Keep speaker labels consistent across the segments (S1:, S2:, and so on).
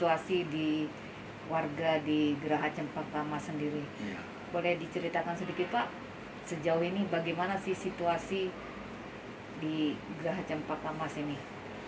S1: situasi di warga di Geraha Cempaka Mas sendiri.
S2: Iya.
S1: Boleh diceritakan sedikit Pak, sejauh ini bagaimana sih situasi di Geraha Cempaka Mas ini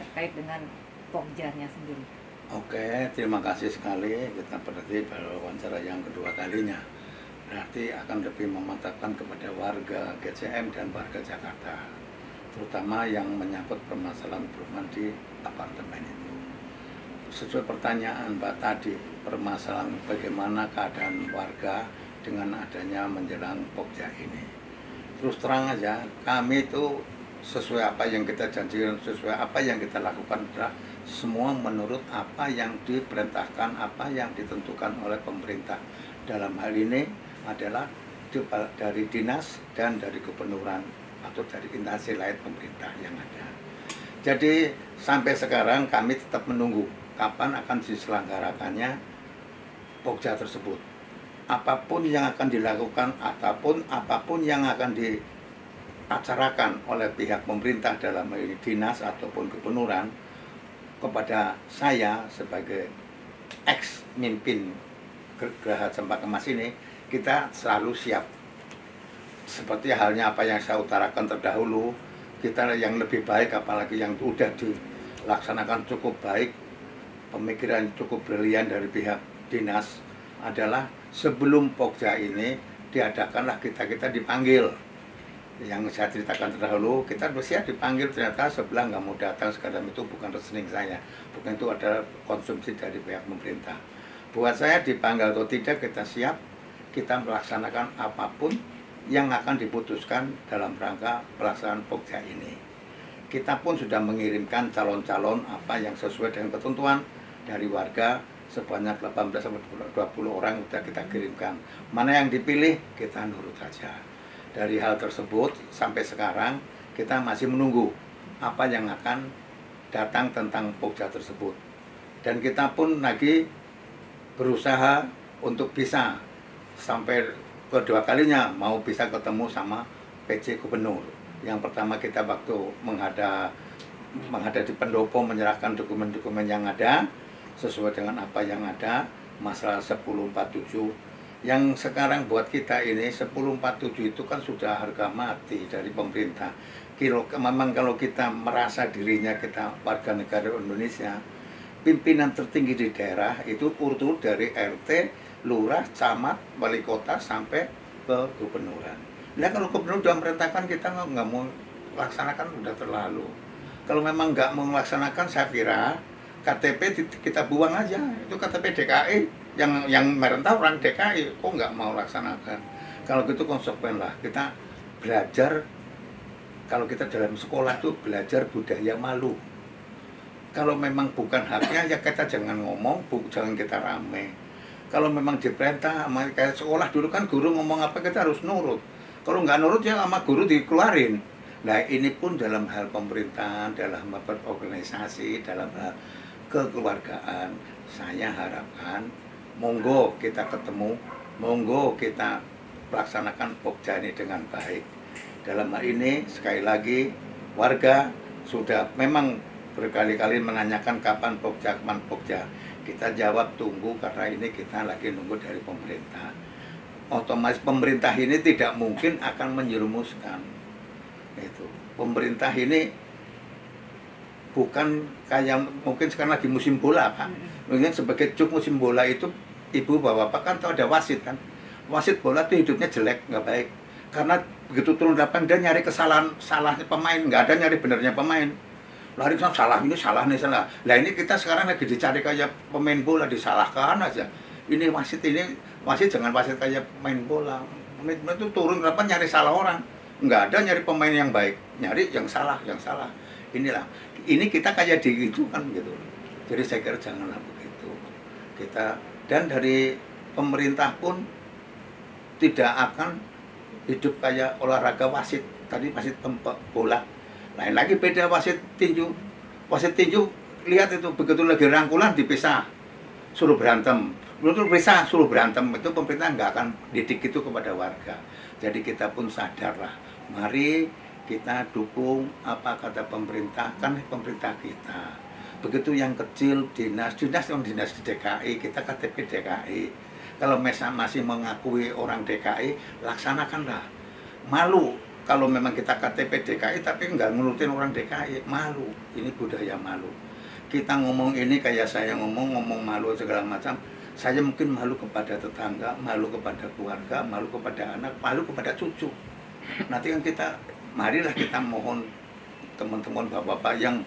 S1: terkait dengan Pokjanya sendiri?
S2: Oke, terima kasih sekali. Kita berarti pada wawancara yang kedua kalinya. Berarti akan lebih memantapkan kepada warga GCM dan warga Jakarta, terutama yang menyangkut permasalahan perumahan di apartemen itu. Sesuai pertanyaan Mbak tadi, permasalahan bagaimana keadaan warga dengan adanya menjelang Pokja ini. Terus terang aja, kami itu sesuai apa yang kita janjikan, sesuai apa yang kita lakukan adalah semua menurut apa yang diperintahkan, apa yang ditentukan oleh pemerintah. Dalam hal ini adalah dari dinas dan dari gubernuran atau dari instansi lain pemerintah yang ada. Jadi sampai sekarang kami tetap menunggu kapan akan diselenggarakannya Pokja tersebut. Apapun yang akan dilakukan, apapun yang akan diacarakan oleh pihak pemerintah dalam hal ini dinas ataupun gubernuran kepada saya sebagai ex mimpin Geraha Cempaka Mas ini, kita selalu siap. Seperti halnya apa yang saya utarakan terdahulu, kita yang lebih baik, apalagi yang sudah dilaksanakan cukup baik, pemikiran cukup brilian dari pihak dinas adalah sebelum Pokja ini diadakanlah kita dipanggil. Yang saya ceritakan terdahulu, kita bersiap dipanggil, ternyata sebelah nggak mau datang. Sekarang itu bukan rekening saya, bukan, itu adalah konsumsi dari pihak pemerintah. Buat saya dipanggil atau tidak, kita siap, kita melaksanakan apapun yang akan diputuskan dalam rangka pelaksanaan Pokja ini. Kita pun sudah mengirimkan calon-calon apa yang sesuai dengan ketentuan dari warga sebanyak 18-20 orang sudah kita kirimkan. Mana yang dipilih, kita nurut saja. Dari hal tersebut sampai sekarang kita masih menunggu apa yang akan datang tentang Pokja tersebut. Dan kita pun lagi berusaha untuk bisa sampai kedua kalinya mau bisa ketemu sama PJ Gubernur. Yang pertama kita waktu menghadap di pendopo menyerahkan dokumen-dokumen yang ada sesuai dengan apa yang ada, masalah 1047 yang sekarang buat kita ini 1047 itu kan sudah harga mati dari pemerintah. Memang kalau kita merasa dirinya kita warga negara Indonesia, pimpinan tertinggi di daerah itu urut dari RT, lurah, camat, wali kota sampai ke gubernuran. Nah kalau gubernur sudah merintahkan kita nggak mau laksanakan udah terlalu. Kalau memang nggak mau melaksanakan, saya kira KTP kita buang aja. Itu KTP DKI yang merentah orang DKI, kok nggak mau laksanakan. Kalau gitu konsekuen lah, kita belajar. Kalau kita dalam sekolah tuh belajar budaya malu. Kalau memang bukan haknya ya kita jangan ngomong, jangan kita rame. Kalau memang diperintah, kayak sekolah dulu kan guru ngomong apa kita harus nurut. Kalau nggak nurut ya sama guru dikeluarin. Nah ini pun dalam hal pemerintahan, dalam hal organisasi, dalam hal kekeluargaan, saya harapkan monggo kita ketemu, monggo kita laksanakan Pokja ini dengan baik. Dalam hal ini sekali lagi warga sudah memang berkali-kali menanyakan kapan Pokja. Kita jawab tunggu karena ini kita lagi nunggu dari pemerintah. Otomatis pemerintah ini tidak mungkin akan menjerumuskan. Itu pemerintah ini bukan kayak mungkin sekarang lagi musim bola Pak. Mungkin sebagai cuk musim bola itu ibu bapak kan tahu ada wasit kan. Wasit bola itu hidupnya jelek, nggak baik. Karena begitu turun lapangan dia nyari salahnya pemain, nggak ada nyari benernya pemain. Lari kan salah ini salah nih salah. Nah ini kita sekarang lagi dicari kayak pemain bola disalahkan aja. Ini wasit jangan wasit kayak main bola. Menit itu turun lapangan nyari salah orang. Nggak ada nyari pemain yang baik, nyari yang salah. Inilah, ini kita kayak di itu kan gitu. Jadi saya kira janganlah begitu. Dan dari pemerintah pun tidak akan hidup kayak olahraga wasit. Tadi wasit bola. Lain lagi beda wasit tinju. Wasit tinju lihat itu begitu lagi rangkulan dipisah, suruh berantem. Belum bisa suruh berantem, itu pemerintah nggak akan didik itu kepada warga. Jadi kita pun sadarlah, mari kita dukung apa kata pemerintah, kan pemerintah kita. Begitu yang kecil dinas di DKI, kita KTP DKI. Kalau masih mengakui orang DKI, laksanakanlah. Malu kalau memang kita KTP DKI tapi nggak nurutin orang DKI, malu. Ini budaya malu. Kita ngomong ini kayak saya ngomong malu segala macam. Saya mungkin malu kepada tetangga, malu kepada keluarga, malu kepada anak, malu kepada cucu. Nanti kan marilah kita mohon teman-teman bapak-bapak yang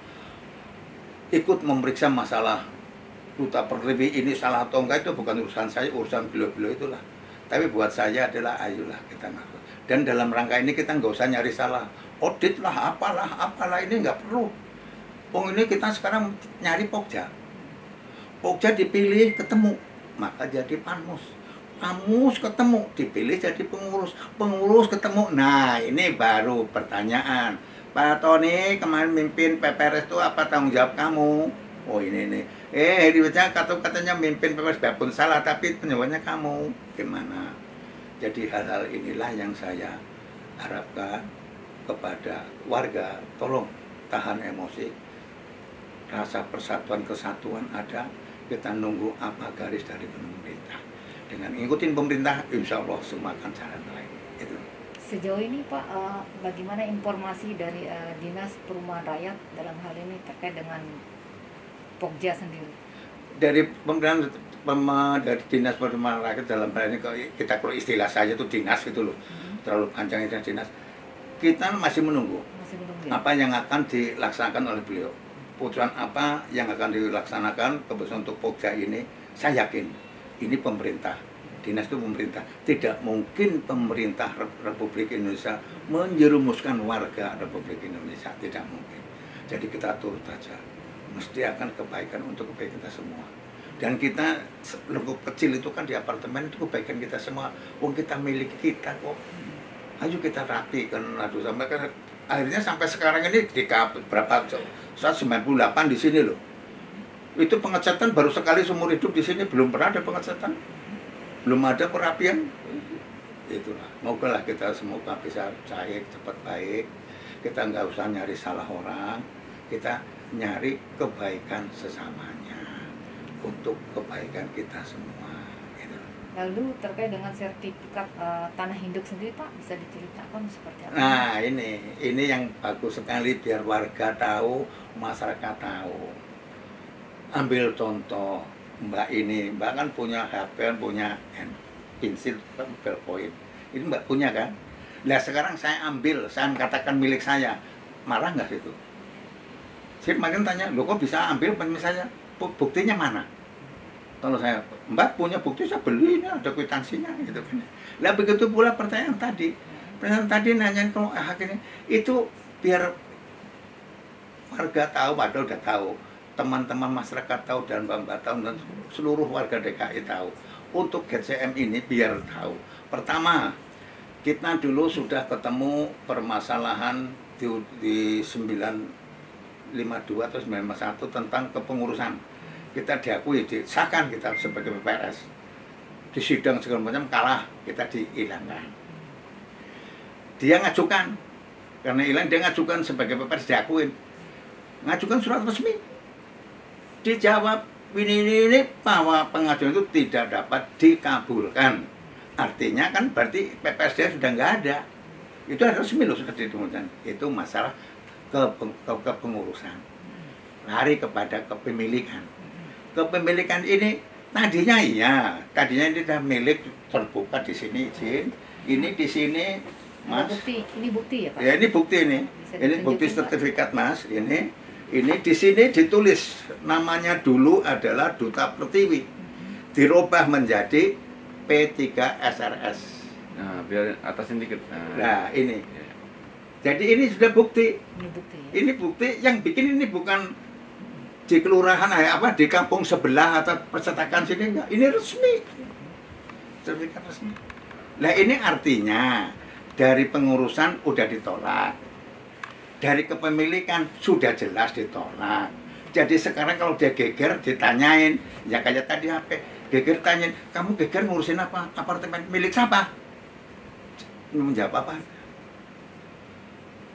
S2: ikut memeriksa masalah Duta Pertiwi ini salah atau enggak, itu bukan urusan saya, urusan beliau-beliau itulah. Tapi buat saya adalah ayolah kita ngaku. Dan dalam rangka ini kita nggak usah nyari salah. Audit lah, apalah ini nggak perlu. Ini kita sekarang nyari Pokja. Pokja dipilih ketemu, maka jadi Panmus. Panmus ketemu, dipilih jadi pengurus. Pengurus ketemu. Nah, ini baru pertanyaan. Pak Tony kemarin mimpin PPRS itu apa tanggung jawab kamu? Oh ini. Katanya mimpin PPRS, walaupun salah tapi penjawabnya kamu. Gimana? Jadi hal-hal inilah yang saya harapkan kepada warga. Tolong tahan emosi. Rasa persatuan kesatuan ada. Kita nunggu apa garis dari pemerintah. Dengan ngikutin pemerintah, insya Allah semua akan jalan lain. Itu.
S1: Sejauh ini Pak, bagaimana informasi dari Dinas Perumahan Rakyat dalam hal ini terkait dengan Pokja sendiri?
S2: Dari dari Dinas Perumahan Rakyat dalam hal ini, kita kalau istilah saja itu dinas gitu loh, terlalu panjang itu dinas. Kita masih menunggu
S1: Ya?
S2: apa yang akan dilaksanakan oleh beliau. Putusan apa yang akan dilaksanakan kebetulan untuk Pokja ini, saya yakin ini pemerintah. Dinas itu pemerintah. Tidak mungkin pemerintah Republik Indonesia menjerumuskan warga Republik Indonesia. Tidak mungkin. Jadi kita turut saja. Mesti akan kebaikan untuk kebaikan kita semua. Dan kita lingkup kecil itu kan di apartemen itu kebaikan kita semua. Kita milik kita kok. Ayo kita rapikan. Aduh, akhirnya sampai sekarang ini di berapa? 198 di sini loh. Itu pengecatan baru sekali seumur hidup di sini, belum pernah ada pengecatan. Belum ada perapian. Itulah, moga kita semoga bisa cair cepat baik. Kita nggak usah nyari salah orang, kita nyari kebaikan sesamanya untuk kebaikan kita semua. Gitu.
S1: Lalu terkait dengan sertifikat tanah induk sendiri Pak, bisa diceritakan seperti apa?
S2: Nah ini yang bagus sekali biar warga tahu, masyarakat tahu. Ambil contoh. Mbak kan punya HP, punya pensil, ballpoint. Ini Mbak punya kan? Nah sekarang saya ambil, saya katakan milik saya, marah nggak itu? Saya makin tanya, lo kok bisa ambil milik saya? Buktinya mana? Kalau saya, Mbak punya bukti, saya beli, ini ada kwitansinya, gitu kan? Nah begitu pula pertanyaan tadi nanya kalau hak ini, itu biar warga tahu, padahal udah tahu. Teman-teman masyarakat tahu dan Mbak tahu dan seluruh warga DKI tahu. Untuk GCM ini biar tahu. Pertama, kita dulu sudah ketemu permasalahan di 952 atau 951 tentang kepengurusan. Kita diakui, disahkan kita sebagai PPRS. Di sidang segala macam kalah, kita dihilangkan. Dia ngajukan, karena hilang dia ngajukan sebagai PPRS diakuin. Ngajukan surat resmi. Dijawab ini bahwa pengajuan itu tidak dapat dikabulkan. Artinya kan berarti PPSD sudah nggak ada. Itu harus resmi loh sudah ditemukan. Itu masalah kepengurusan. Lari kepada kepemilikan. Kepemilikan ini tadinya ini sudah milik terbuka di sini izin. Ini di sini Mas.
S1: Ini bukti ya Pak?
S2: Ya ini bukti ini. Ini bukti sertifikat Mas. Ini di sini ditulis namanya dulu adalah Duta Pertiwi, dirubah menjadi P3SRS.
S3: Nah, biar atasin dikit.
S2: Nah ini, jadi ini sudah bukti.
S1: Ini bukti. Ya?
S2: Ini bukti yang bikin ini bukan di kelurahan di kampung sebelah atau percetakan sini enggak. Ini resmi, sertifikat resmi. Nah ini artinya dari pengurusan udah ditolak. Dari kepemilikan sudah jelas ditolak. Jadi sekarang kalau dia geger ditanyain, ya kayak tadi HP, geger tanyain, kamu geger ngurusin apa? Apartemen milik siapa? Menjawab apa?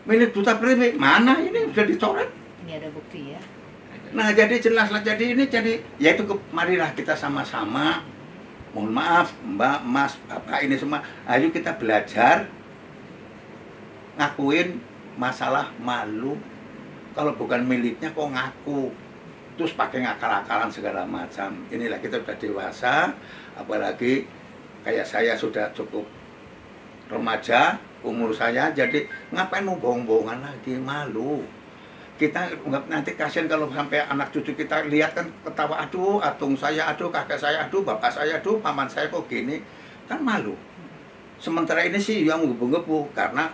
S2: Milik Duta Pertiwi. Mana ini sudah dicoret?
S1: Ini ada bukti ya.
S2: Nah, jadi jelaslah, jadi ini jadi yaitu marilah kita sama-sama, mohon maaf Mbak, Mas, Bapak ini semua, ayo kita belajar ngakuin masalah malu. Kalau bukan miliknya kok ngaku, terus pakai ngakal-akalan segala macam. Inilah kita sudah dewasa, apalagi kayak saya sudah cukup remaja, umur saya, jadi ngapain mau bohong-bohongan lagi, malu. Kita nanti kasihan kalau sampai anak cucu kita lihat kan ketawa, aduh atung saya, aduh kakek saya, aduh bapak saya, aduh paman saya kok gini, kan malu. Sementara ini sih yang ngebu-ngebu karena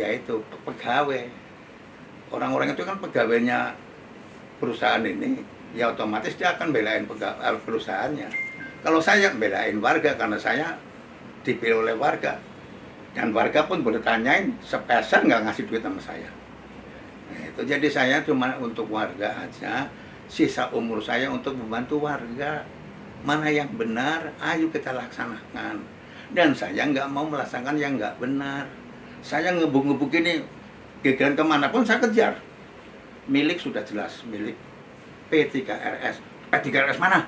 S2: yaitu pegawai, orang-orang itu kan pegawainya perusahaan ini, ya otomatis dia akan belain perusahaannya. Kalau saya belain warga karena saya dipilih oleh warga, dan warga pun boleh tanyain sepeser nggak ngasih duit sama saya. Nah, itu jadi saya cuma untuk warga aja, sisa umur saya untuk membantu warga. Mana yang benar, ayo kita laksanakan. Dan saya nggak mau melaksanakan yang nggak benar. Saya ngebuk-ngebuk ini, gegeran kemanapun saya kejar. Milik sudah jelas, milik P3RS. P3RS mana?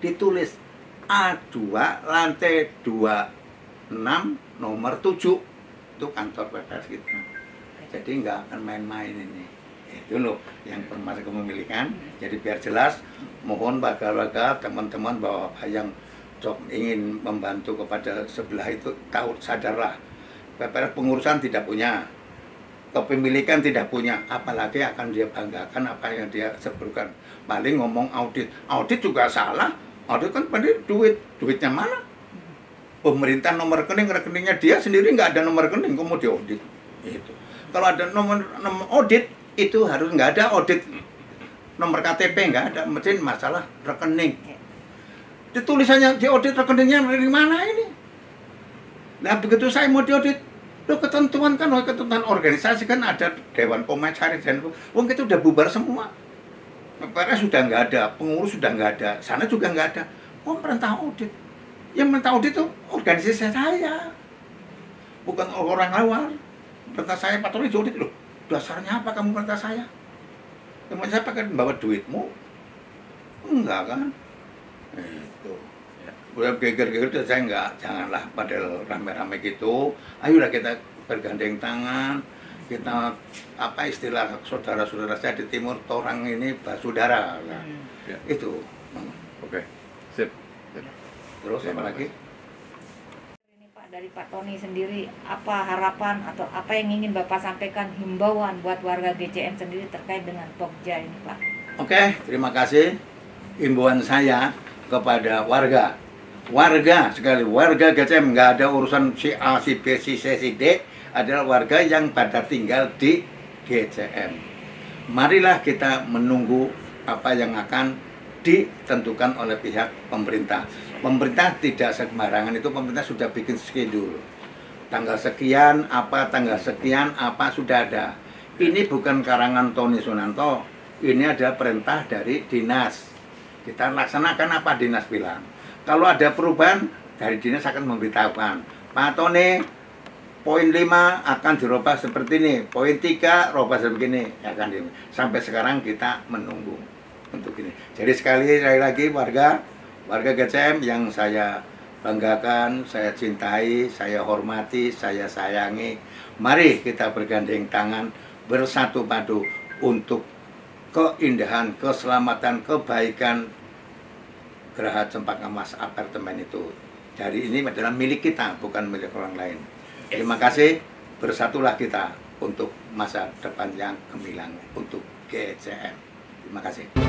S2: Ditulis A2 lantai 26 nomor 7. Itu kantor PPS kita. Jadi nggak akan main-main ini. Itu loh yang permasalahan kepemilikan. Jadi biar jelas, mohon warga-warga, teman-teman bahwa yang ingin membantu kepada sebelah itu tahu, sadarlah. PPS pengurusan tidak punya, kepemilikan tidak punya, apalagi akan dia banggakan apa yang dia sebutkan. Paling ngomong audit, audit juga salah. Audit kan pada duitnya mana? Pemerintah nomor rekening, rekeningnya dia sendiri nggak ada nomor rekening, kok mau diaudit? Itu. Kalau ada nomor audit, itu harus nggak ada audit nomor KTP, nggak ada, mesti masalah rekening. Ditulisannya diaudit rekeningnya dari mana ini? Nah begitu saya mau diaudit, loh ketentuan kan, ketentuan organisasi kan ada Dewan Komisaris dan wong itu udah bubar semua. PPS sudah nggak ada, pengurus sudah nggak ada, sana juga nggak ada. Oh perintah audit, yang perintah audit itu organisasi saya, bukan orang luar. Perintah saya patroli audit loh. Dasarnya apa kamu perintah saya? Emang saya pakai bawa duitmu? Enggak kan? Itu. Udah geger-geger saya enggak, janganlah padahal rame-rame gitu. Ayolah kita bergandeng tangan. Kita apa istilah saudara-saudara saya di timur, torang ini basudara. Nah, itu.
S3: Oke. Sip.
S2: Terus apa lagi?
S1: Dari Pak Tony sendiri, apa harapan atau apa yang ingin Bapak sampaikan himbauan buat warga GCM sendiri terkait dengan Pokja ini, Pak?
S2: Oke, terima kasih. Himbauan saya kepada warga sekali, warga GCM, nggak ada urusan si A, si B, si C, si D, adalah warga yang pada tinggal di GCM. Marilah kita menunggu apa yang akan ditentukan oleh pihak pemerintah. Pemerintah tidak sembarangan, itu pemerintah sudah bikin schedule. Tanggal sekian apa sudah ada. Ini bukan karangan Tony Sunanto, ini adalah perintah dari dinas. Kita laksanakan apa dinas bilang. Kalau ada perubahan dari dinas akan memberitahukan, Pak Tony, poin 5 akan dirubah seperti ini, poin 3 rubah seperti ini, ya kan. Sampai sekarang kita menunggu untuk ini. Jadi sekali lagi warga GCM yang saya banggakan, saya cintai, saya hormati, saya sayangi, mari kita bergandeng tangan bersatu padu untuk keindahan, keselamatan, kebaikan Geraha Cempaka Mas apartemen itu. Jadi ini adalah milik kita, bukan milik orang lain. Terima kasih, bersatulah kita untuk masa depan yang gemilang untuk GCM. Terima kasih.